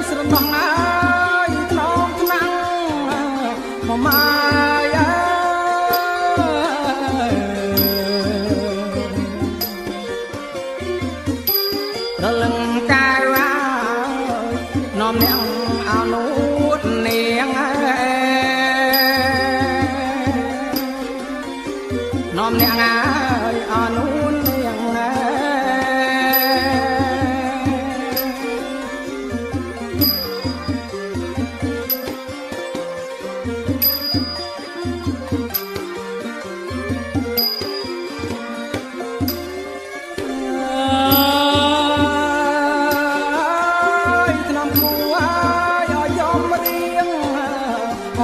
ស្រណោះអើយថ្នមថ្នាំងមកម៉ាយរលឹងកាយអើយនាំនាងអនុនាងនាំនាងអើយអនុនាង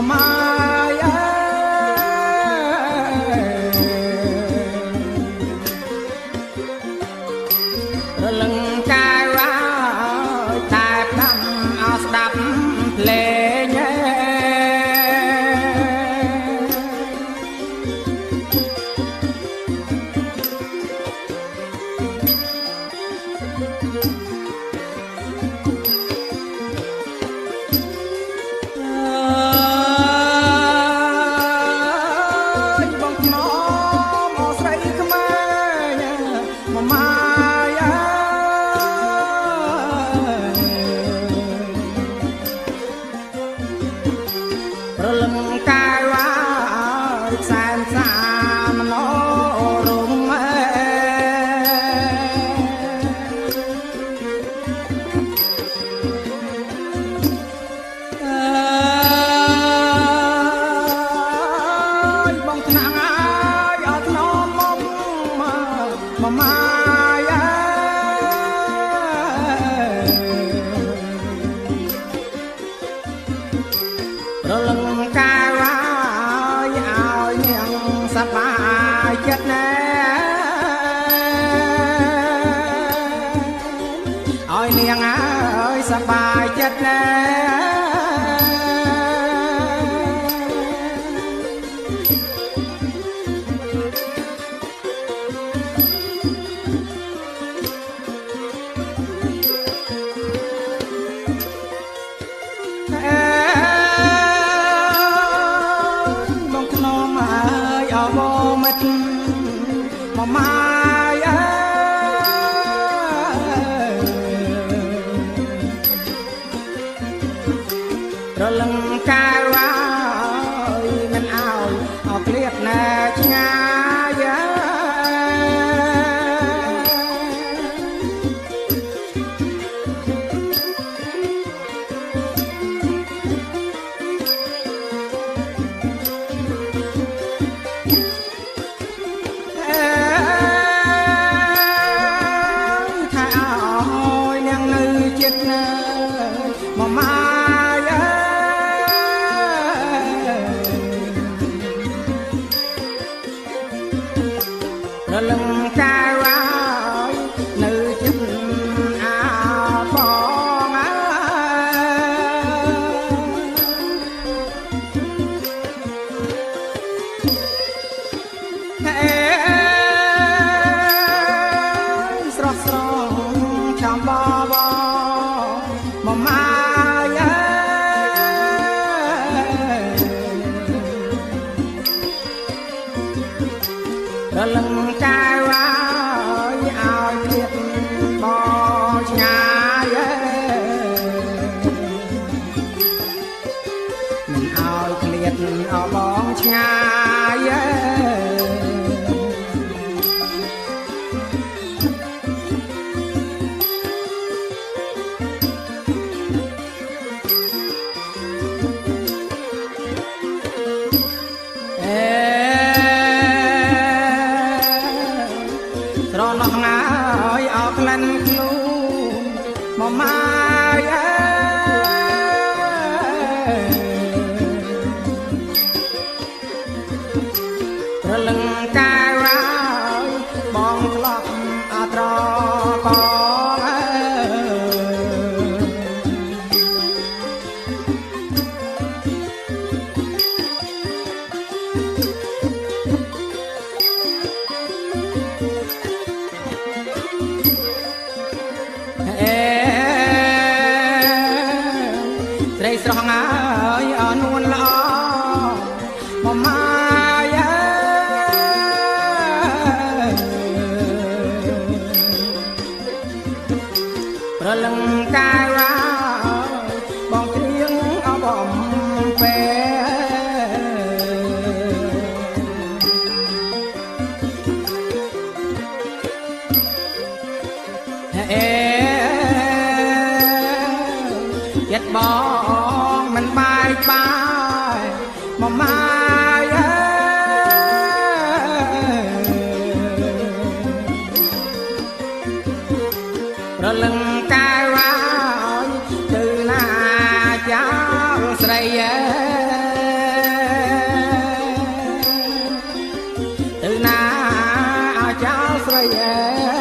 ម៉ាយរលឹងកាយអើយតែផ្ដាំអោស្ដាប់ភ្លេងរលឹងកាយអើយសែនសាមនោរមបងថ្នាក់អើយអត់ថ្នមមកម៉ាយរលឹងកាយអើយឲ្យនាងសប្បាយចិត្តណែឲ្យនាងអើយសប្បាយចិត្តណែមកម៉ាយរលឹងកាយអើយមិនឲ្យអោក្លៀតណែឆ្ងាយមកម៉ាយរលឹងកាយអើយនៅចិត្តអោបងអើស្រស់ស្រងចាំបបមកម៉ាយរលឹងកាយអើយឲ្យឃ្លាតបងឆ្ងាយមិនឲ្យឃ្លាតអោបងឆ្ងាយស្រណោះអើយអោក្លិនខ្លួនមកម៉ាយរលឹងកាយអើយបងក្លប់អត្របង ស្រស់ងាយអើនួនល្អមកម៉ាយប្រលឹងកាយវ៉ាបងគ្រៀងអបំពេចិត្តបងមិនបាយបាយមកម៉ាយប្រលឹងកាយវ៉ាទៅណាចៅស្រីទៅណាចៅស្រី